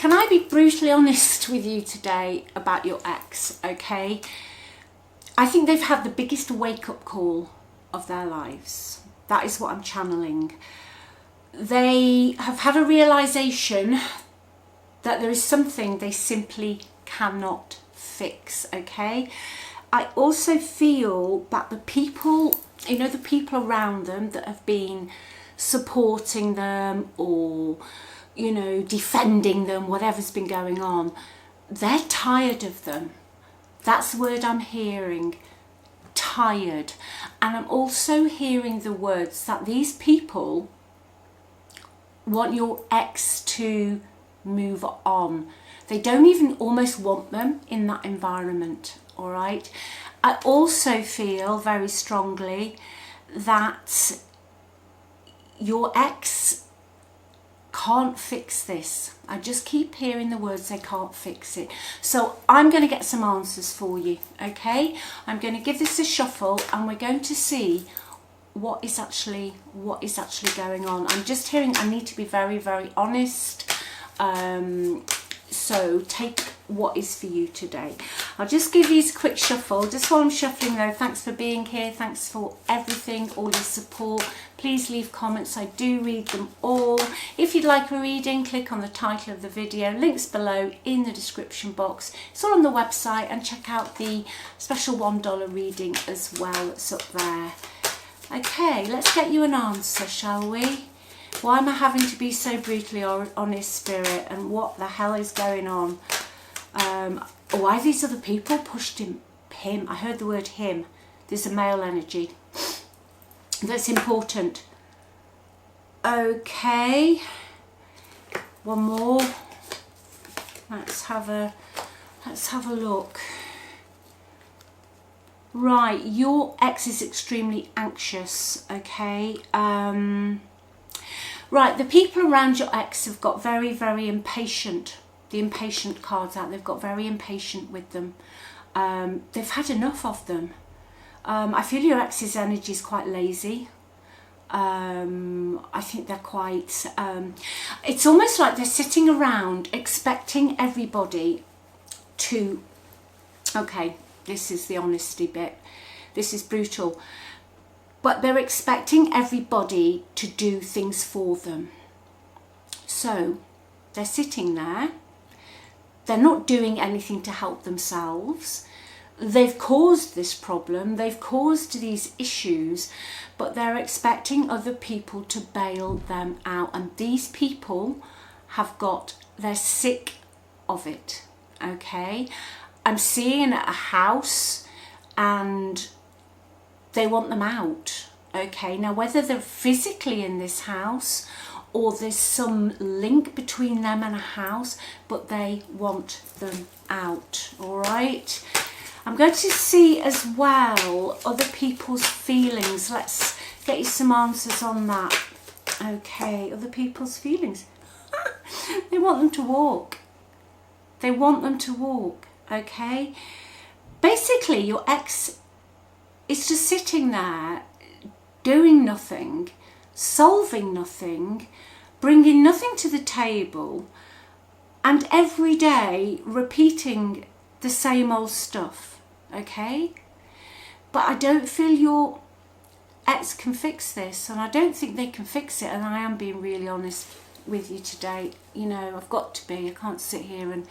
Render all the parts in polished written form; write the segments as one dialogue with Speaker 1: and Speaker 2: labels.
Speaker 1: can I be brutally honest with you today about your ex, okay? I think they've had the biggest wake-up call of their lives. That is what I'm channeling. They have had a realization that there is something they simply cannot fix, okay? I also feel that the people, you know, the people around them that have been supporting them or, you know, defending them, whatever's been going on, they're tired of them. That's the word I'm hearing, tired. And I'm also hearing the words that these people want your ex to move on. They don't even almost want them in that environment, all right? I also feel very strongly that your ex can't fix this. I just keep hearing the words, they can't fix it. So I'm going to get some answers for you, okay? I'm going to give this a shuffle and we're going to see what is actually going on. I'm just hearing I need to be very, very honest. So take what is for you today. I'll just give these a quick shuffle. Just while I'm shuffling though, thanks for being here. Thanks for everything, all your support. Please leave comments. I do read them all. If you'd like a reading, click on the title of the video. Links below in the description box. It's all on the website, and check out the special $1 reading as well. It's up there. Okay, let's get you an answer, shall we? Why am I having to be so brutally honest, Spirit? And what the hell is going on? Why these other people pushed him? I heard the word him. There's a male energy. That's important. Okay. One more. Let's have a look. Right, your ex is extremely anxious, okay? Right, the people around your ex have got very, very impatient. The impatient cards out, they've got very impatient with them. They've had enough of them. I feel your ex's energy is quite lazy. I think they're quite... it's almost like they're sitting around expecting everybody to... Okay, this is the honesty bit. This is brutal. But they're expecting everybody to do things for them. So they're sitting there. They're not doing anything to help themselves. They've caused this problem. They've caused these issues, but they're expecting other people to bail them out. And these people they're sick of it, okay? I'm seeing a house and they want them out, okay? Now, whether they're physically in this house or there's some link between them and a house, but they want them out, all right? I'm going to see as well other people's feelings. Let's get you some answers on that. Okay, other people's feelings. They want them to walk. They want them to walk, okay? Basically, your ex is just sitting there doing nothing, solving nothing, bringing nothing to the table, and every day repeating the same old stuff, okay? But I don't feel your ex can fix this, and I don't think they can fix it, and I am being really honest with you today. You know, I've got to be. I can't sit here and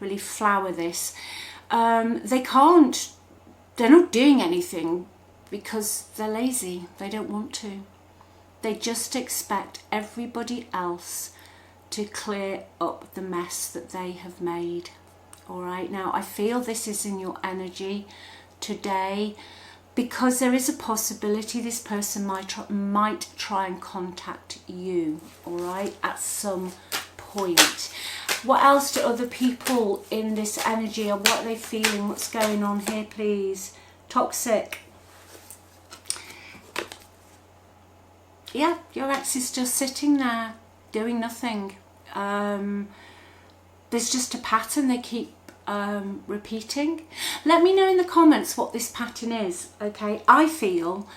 Speaker 1: really flower this. They can't. They're not doing anything because they're lazy. They don't want to. They just expect everybody else to clear up the mess that they have made. All right, now I feel this is in your energy today because there is a possibility this person might try and contact you, all right, at some point. What else do other people in this energy, or what are they feeling? What's going on here, please? Toxic. Yeah, your ex is just sitting there doing nothing. There's just a pattern they keep repeating. Let me know in the comments what this pattern is, okay? I feel,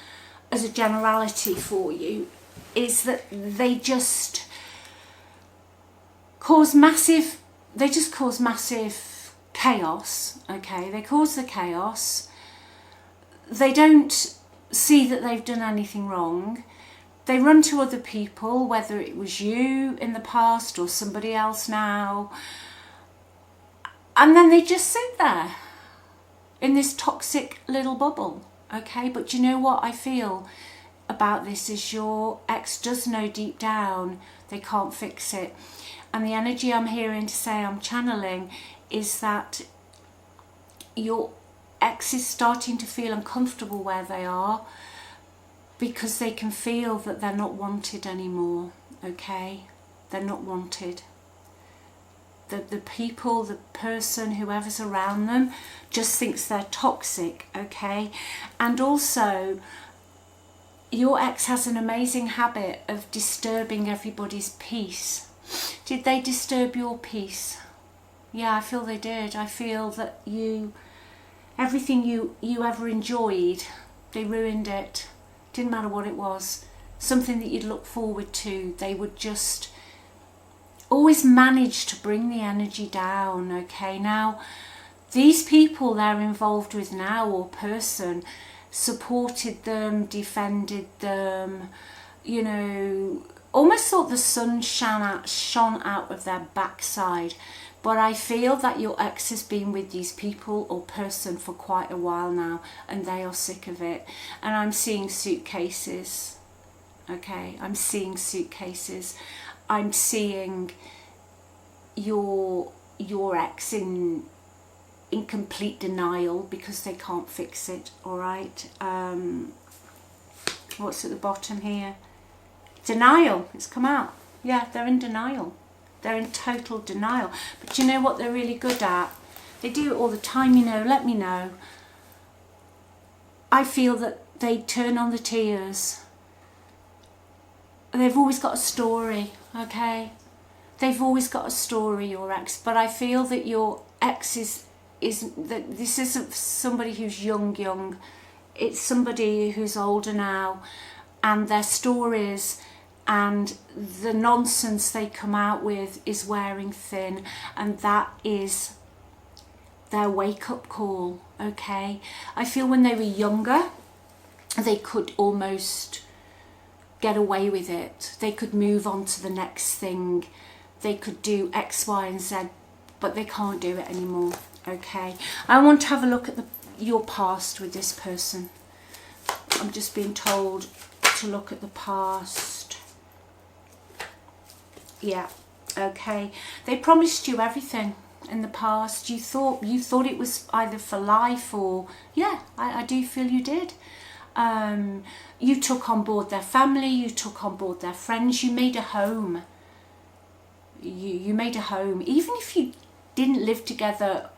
Speaker 1: as a generality for you, is that they just cause massive they just cause massive chaos, okay? They cause the chaos. They don't see that they've done anything wrong. They run to other people, whether it was you in the past or somebody else now, and then they just sit there in this toxic little bubble, okay? But you know what I feel about this is your ex does know deep down they can't fix it. And the energy I'm hearing to say I'm channeling is that your ex is starting to feel uncomfortable where they are because they can feel that they're not wanted anymore, okay? They're not wanted. The people, the person, whoever's around them just thinks they're toxic, okay? And also, your ex has an amazing habit of disturbing everybody's peace. Did they disturb your peace? Yeah, I feel they did. I feel that everything you ever enjoyed, they ruined it. Didn't matter what it was. Something that you'd look forward to, they would just always manage to bring the energy down, okay? Now, these people they're involved with now, or person, supported them, defended them, you know, almost thought the sun shone out of their backside. But I feel that your ex has been with these people or person for quite a while now, and they are sick of it. And I'm seeing suitcases, okay? I'm seeing suitcases. I'm seeing your ex in complete denial because they can't fix it, all right? What's at the bottom here? Denial. It's come out. Yeah, they're in denial. They're in total denial. But you know what they're really good at? They do it all the time, you know. Let me know. I feel that they turn on the tears. They've always got a story, okay? They've always got a story, your ex. But I feel that your ex that this isn't somebody who's young. It's somebody who's older now, and their stories and the nonsense they come out with is wearing thin, and that is their wake-up call, okay? I feel when they were younger, they could almost get away with it. They could move on to the next thing. They could do X, Y, and Z, but they can't do it anymore, okay? I want to have a look at your past with this person. I'm just being told to look at the past. Yeah, okay. They promised you everything in the past. You thought it was either for life or, yeah, I do feel you did. You took on board their family, you took on board their friends, you made a home. You made a home. Even if you didn't live together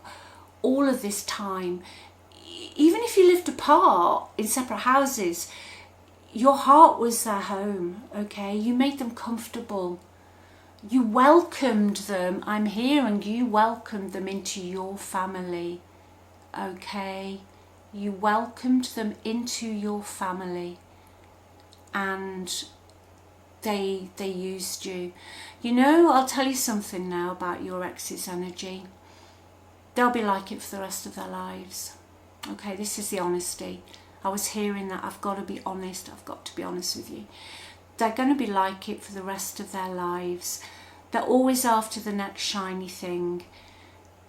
Speaker 1: all of this time, even if you lived apart in separate houses, your heart was their home, okay? You made them comfortable. You welcomed them. I'm hearing you welcomed them into your family, okay? You welcomed them into your family, and they used you. You know, I'll tell you something now about your ex's energy. They'll be like it for the rest of their lives. Okay, this is the honesty. I was hearing that. I've got to be honest. I've got to be honest with you. They're going to be like it for the rest of their lives. They're always after the next shiny thing.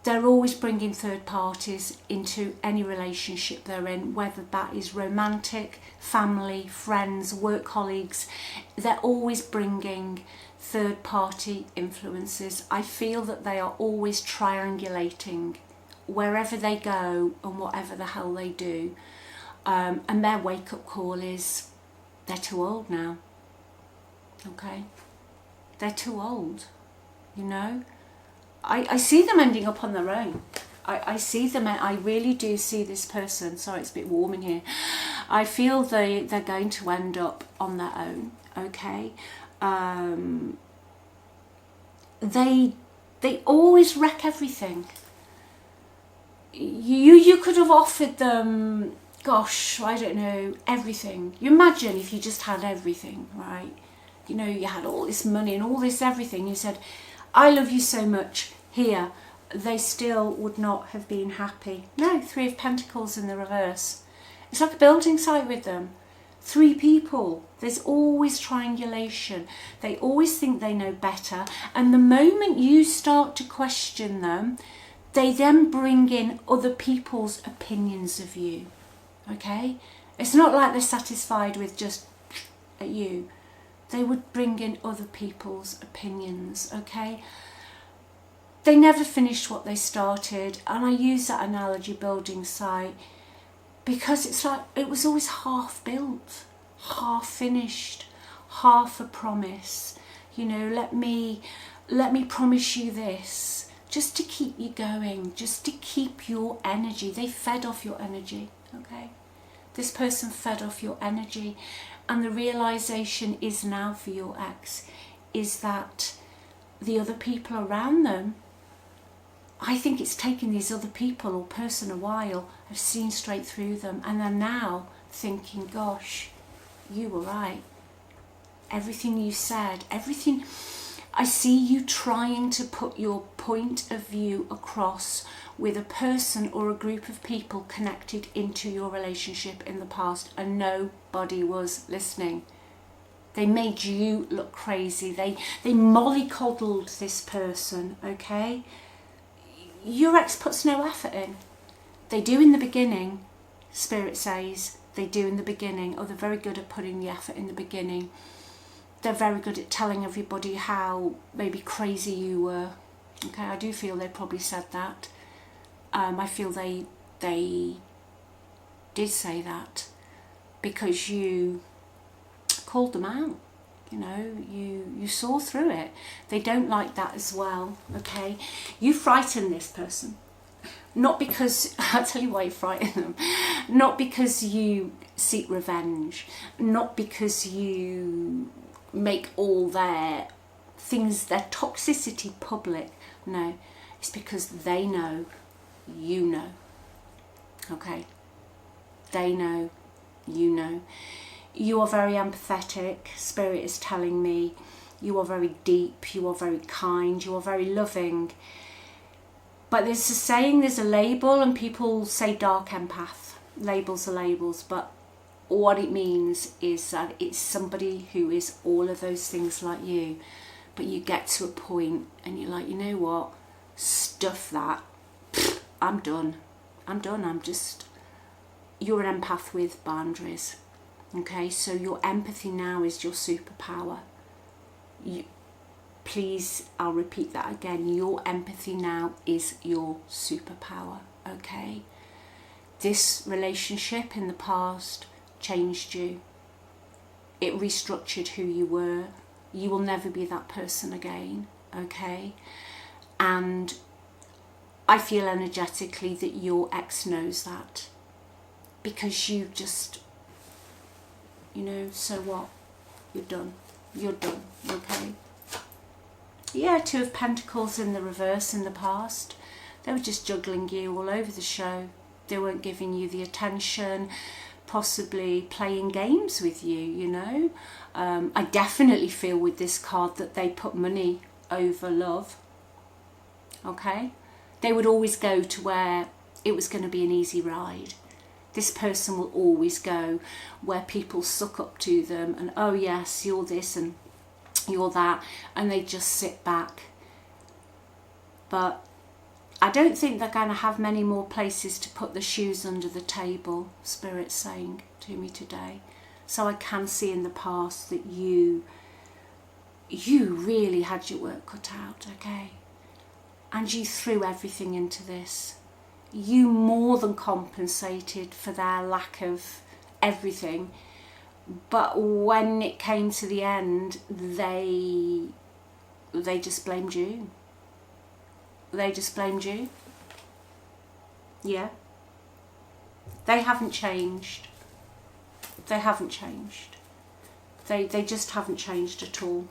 Speaker 1: They're always bringing third parties into any relationship they're in, whether that is romantic, family, friends, work colleagues. They're always bringing third party influences. I feel that they are always triangulating wherever they go and whatever the hell they do. And their wake-up call is they're too old now. Okay? They're too old, you know? I see them ending up on their own. I see them, I really do see this person. Sorry, it's a bit warm in here. I feel they're going to end up on their own, okay? They always wreck everything. You could have offered them, gosh, I don't know, everything. You imagine if you just had everything, right? You know, you had all this money and all this everything. You said, I love you so much, here, they still would not have been happy. No, 3 of Pentacles in the reverse. It's like a building site with them. 3 people. There's always triangulation. They always think they know better. And the moment you start to question them, they then bring in other people's opinions of you. Okay? It's not like they're satisfied with just at you. They would bring in other people's opinions. Okay? They never finished what they started. And I use that analogy, building site, because it's like it was always half built, half finished, half a promise. You know, let me promise you this, just to keep you going, just to keep your energy. They fed off your energy, okay? This person fed off your energy, and the realization is now for your ex is that the other people around them, I think it's taken these other people or person a while, have seen straight through them, and they're now thinking, gosh, you were right. Everything you said, everything, I see you trying to put your point of view across with a person or a group of people connected into your relationship in the past, and nobody was listening. They made you look crazy. They mollycoddled this person, okay? Your ex puts no effort in. They do in the beginning, Spirit says, they do in the beginning. Oh, they're very good at putting the effort in the beginning. They're very good at telling everybody how maybe crazy you were. Okay, I do feel they probably said that. I feel they did say that because you called them out. You know, you saw through it. They don't like that as well, okay? You frighten this person. Not because, I'll tell you why you frighten them. Not because you seek revenge. Not because you make all their things, their toxicity public. No, it's because they know, you know, okay? They know, you know. You are very empathetic, Spirit is telling me. You are very deep, you are very kind, you are very loving. But there's a saying, there's a label, and people say dark empath. Labels are labels, but what it means is that it's somebody who is all of those things like you. But you get to a point and you're like, you know what? Stuff that. I'm done. You're an empath with boundaries. Okay, so your empathy now is your superpower. Please, I'll repeat that again. Your empathy now is your superpower, okay? This relationship in the past changed you. It restructured who you were. You will never be that person again, okay? And I feel energetically that your ex knows that, because you just, you know, so what? You're done. You're done, okay? Yeah, 2 of Pentacles in the reverse in the past. They were just juggling you all over the show. They weren't giving you the attention, possibly playing games with you, you know. I definitely feel with this card that they put money over love, okay? They would always go to where it was going to be an easy ride. This person will always go where people suck up to them and, oh yes, you're this and you're that, and they just sit back. But I don't think they're going to have many more places to put the shoes under the table, Spirit's saying to me today. So I can see in the past that you really had your work cut out, okay? And you threw everything into this. You more than compensated for their lack of everything, but when it came to the end, they just blamed you. They just blamed you. Yeah. They haven't changed. They haven't changed. They just haven't changed at all.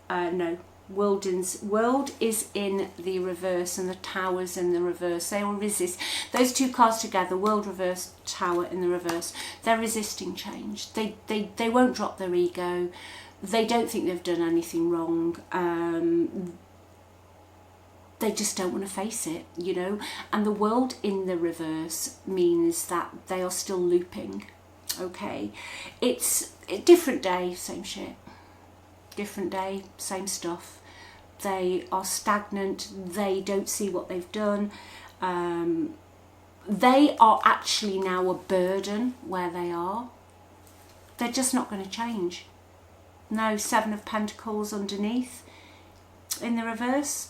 Speaker 1: No. World is in the reverse, and the Tower's in the reverse. They will resist. Those 2 cards together, World reverse, Tower in the reverse. They're resisting change. They won't drop their ego. They don't think they've done anything wrong. they just don't want to face it, you know. And the world in the reverse means that they are still looping, okay. It's a different day, same shit, different day, same stuff. They are stagnant, they don't see what they've done. They are actually now a burden where they are. They're just not going to change. No, 7 of Pentacles underneath in the reverse.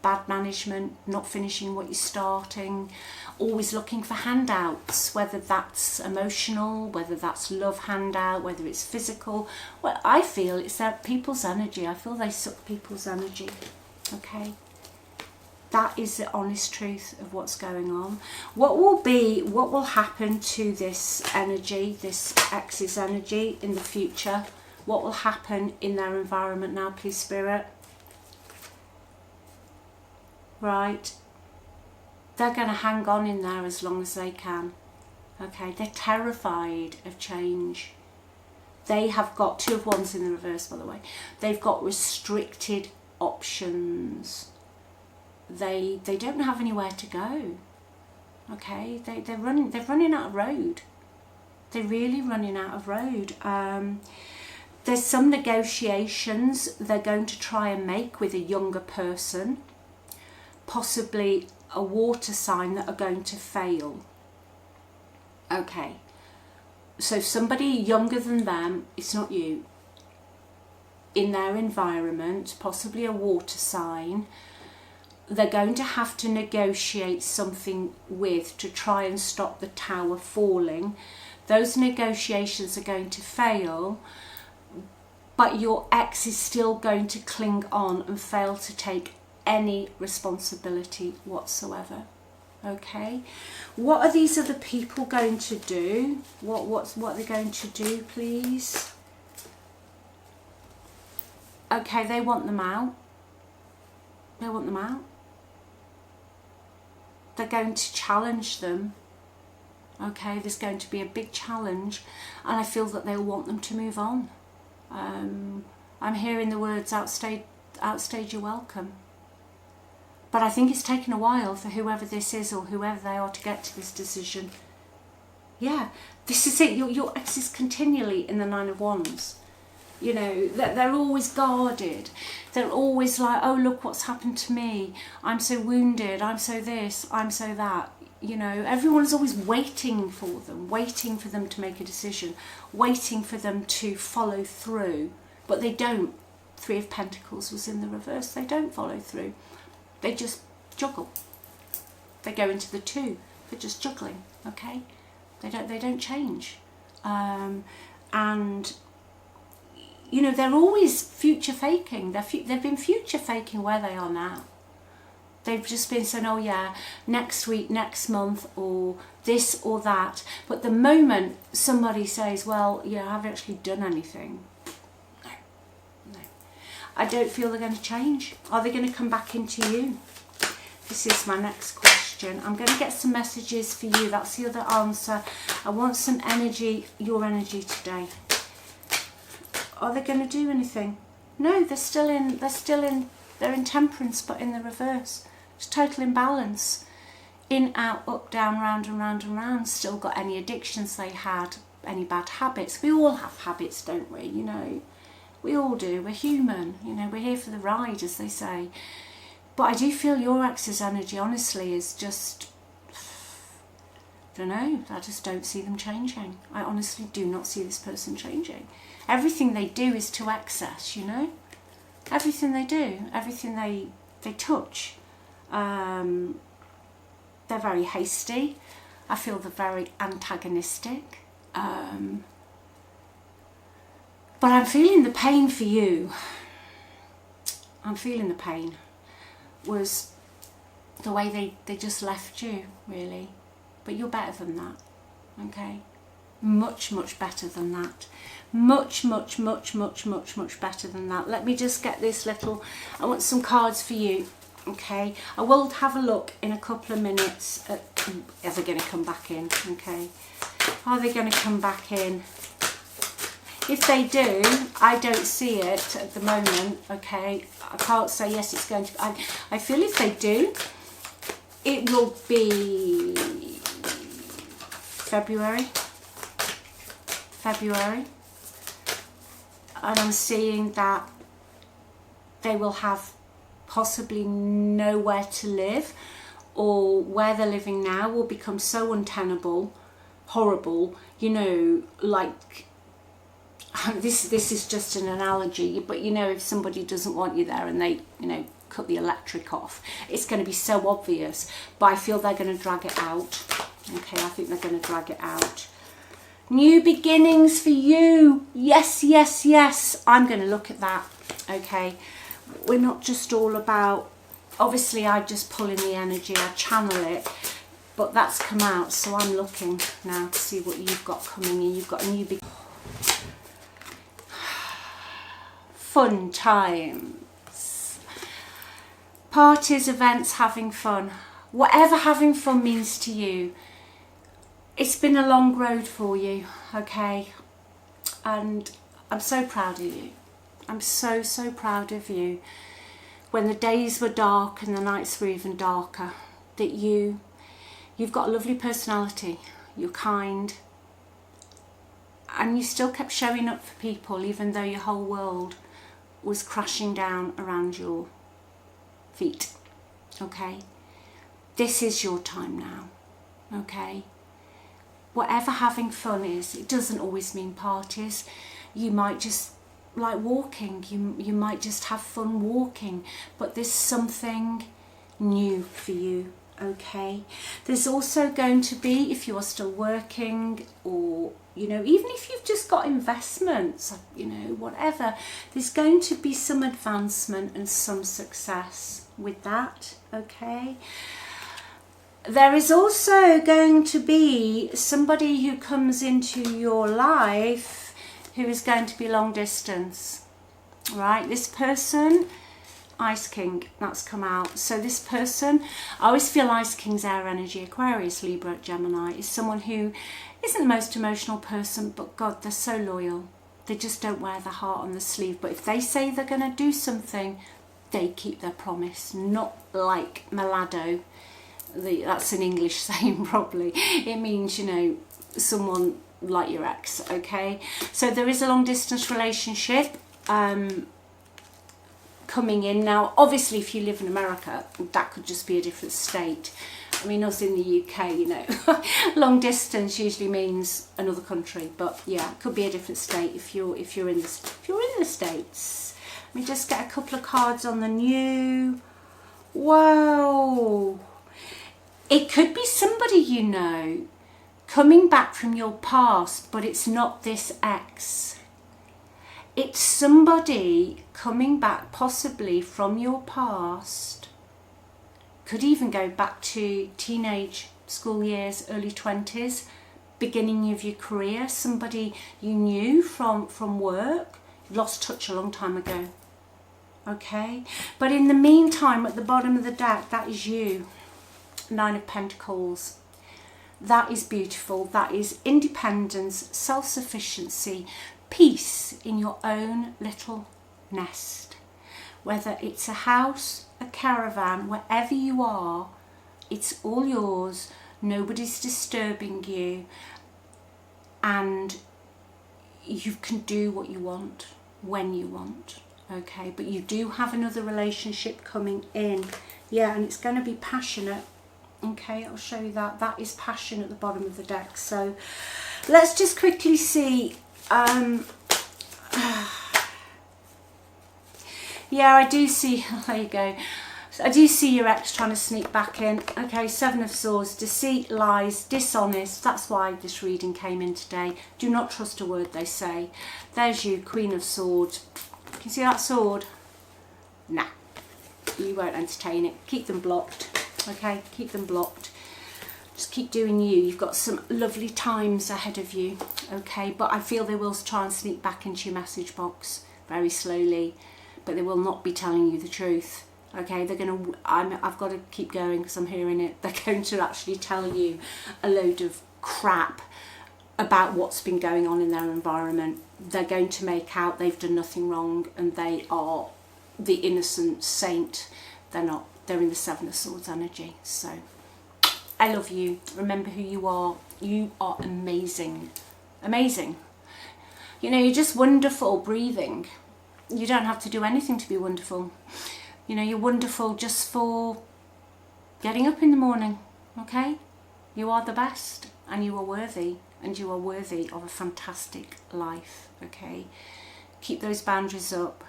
Speaker 1: Bad management, not finishing what you're starting, always looking for handouts, whether that's emotional, whether that's love handout, whether it's physical. Well, I feel it's that people's energy. I feel they suck people's energy, okay? That is the honest truth of what's going on. What will happen to this energy, this ex's energy in the future? What will happen in their environment now, please, Spirit? Right, they're going to hang on in there as long as they can. Okay, they're terrified of change. They have got 2 of Wands in the reverse, by the way. They've got restricted options. They don't have anywhere to go. Okay, they're running out of road. They're really running out of road. There's some negotiations they're going to try and make with a younger person. Possibly a water sign that are going to fail. Okay, so somebody younger than them, it's not you, in their environment, possibly a water sign, they're going to have to negotiate something with to try and stop the tower falling. Those negotiations are going to fail, but your ex is still going to cling on and fail to take any responsibility whatsoever. Okay, what are these other people going to do? What are they going to do, please? Okay, they want them out. They want them out. They're going to challenge them. Okay, there's going to be a big challenge, and I feel that they'll want them to move on. I'm hearing the words outstage your welcome. But I think it's taken a while for whoever this is or whoever they are to get to this decision. Yeah, this is it. Your ex is continually in the 9 of Wands. You know, they're always guarded. They're always like, oh, look what's happened to me. I'm so wounded. I'm so this. I'm so that. You know, everyone's always waiting for them to make a decision, waiting for them to follow through. But they don't. 3 of Pentacles was in the reverse. They don't follow through. They just juggle. They go into the 2. They're just juggling, okay? They don't change. And, you know, they're always future faking. They've been future faking where they are now. They've just been saying, oh yeah, next week, next month, or this or that. But the moment somebody says, well, yeah, I haven't actually done anything. I don't feel they're going to change. Are they going to come back into you? This is my next question. I'm going to get some messages for you. That's the other answer. I want some energy, your energy today. Are they going to do anything? No, they're in Temperance, but in the reverse. It's total imbalance. In, out, up, down, round and round and round. Still got any addictions they had, any bad habits. We all have habits, don't we? You know. We all do. We're human. You know, we're here for the ride, as they say. But I do feel your ex's energy, honestly, is just, I don't know. I just don't see them changing. I honestly do not see this person changing. Everything they do is to excess, you know. Everything they do, everything they touch. They're very hasty. I feel they're very antagonistic. But I'm feeling the pain for you. I'm feeling the pain. Was the way they just left you, really. But you're better than that, okay? Much, much better than that. Much, much, much, much, much, much better than that. Let me just get this little... I want some cards for you, okay? I will have a look in a couple of minutes at... Are they going to come back in, okay? Are they going to come back in? If they do, I don't see it at the moment, okay? I can't say yes, it's going to be. I feel if they do, it will be February. And I'm seeing that they will have possibly nowhere to live, or where they're living now will become so untenable, horrible, you know, like, this is just an analogy, but you know, if somebody doesn't want you there and they, you know, cut the electric off, it's going to be so obvious. But I feel they're going to drag it out. Okay, I think they're going to drag it out. New beginnings for you. Yes, yes, yes. I'm going to look at that. Okay, we're not just all about, obviously I just pull in the energy, I channel it, but that's come out, so I'm looking now to see what you've got coming in. You've got a new beginning. Fun times, parties, events, having fun, whatever having fun means to you. It's been a long road for you, okay, and I'm so proud of you. I'm so proud of you. When the days were dark and the nights were even darker, that you've got a lovely personality, you're kind, and you still kept showing up for people even though your whole world was crashing down around your feet. Okay, this is your time now. Okay, whatever having fun is, it doesn't always mean parties. You might just like walking, you might just have fun walking, but there's something new for you. Okay, there's also going to be, if you're still working, or you know, even if you've just got investments, you know, whatever, there's going to be some advancement and some success with that. Okay, there is also going to be somebody who comes into your life who is going to be long distance, right? This person, Ice King, that's come out. So this person, I always feel Ice King's air energy, Aquarius, Libra, Gemini, is someone who isn't the most emotional person, but God, they're so loyal. They just don't wear the heart on the sleeve. But if they say they're going to do something, they keep their promise. Not like Malado. That's an English saying probably. It means, you know, someone like your ex, okay? So there is a long distance relationship coming in. Now, obviously, if you live in America, that could just be a different state. I mean, us in the UK, you know, long distance usually means another country, but yeah, it could be a different state if you're in the States. Let me just get a couple of cards on the new. Wow, it could be somebody you know coming back from your past, but it's not this ex. It's somebody coming back possibly from your past. Could even go back to teenage, school years, early 20s, beginning of your career. Somebody you knew from work, lost touch a long time ago. Okay, but in the meantime, at the bottom of the deck, that is you. 9 of Pentacles. That is beautiful. That is independence, self-sufficiency, peace in your own little nest. Whether it's a house, a caravan, wherever you are, it's all yours. Nobody's disturbing you, and you can do what you want when you want. Okay, but you do have another relationship coming in. Yeah, and it's going to be passionate. Okay, I'll show you that. That is passion at the bottom of the deck. So let's just quickly see. Yeah, I do see, there you go. I do see your ex trying to sneak back in. Okay, 7 of Swords, deceit, lies, dishonest. That's why this reading came in today. Do not trust a word they say. There's you, Queen of Swords. Can you see that sword? Nah, you won't entertain it. Keep them blocked. Okay, keep them blocked. Just keep doing you. You've got some lovely times ahead of you. Okay, but I feel they will try and sneak back into your message box very slowly, but they will not be telling you the truth. Okay, they're going to, I've got to keep going because I'm hearing it. They're going to actually tell you a load of crap about what's been going on in their environment. They're going to make out they've done nothing wrong and they are the innocent saint. They're not. They're in the Seven of Swords energy. So I love you. Remember who you are. You are amazing. Amazing. You know, you're just wonderful breathing. You don't have to do anything to be wonderful. You know, you're wonderful just for getting up in the morning, okay? You are the best and you are worthy, and you are worthy of a fantastic life, okay? Keep those boundaries up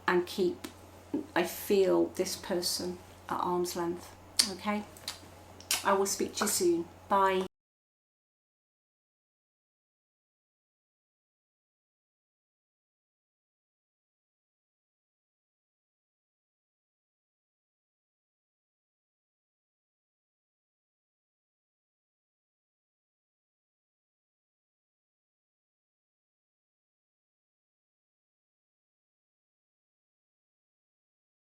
Speaker 1: and keep, I feel, this person at arm's length, okay? I will speak to you soon. Bye.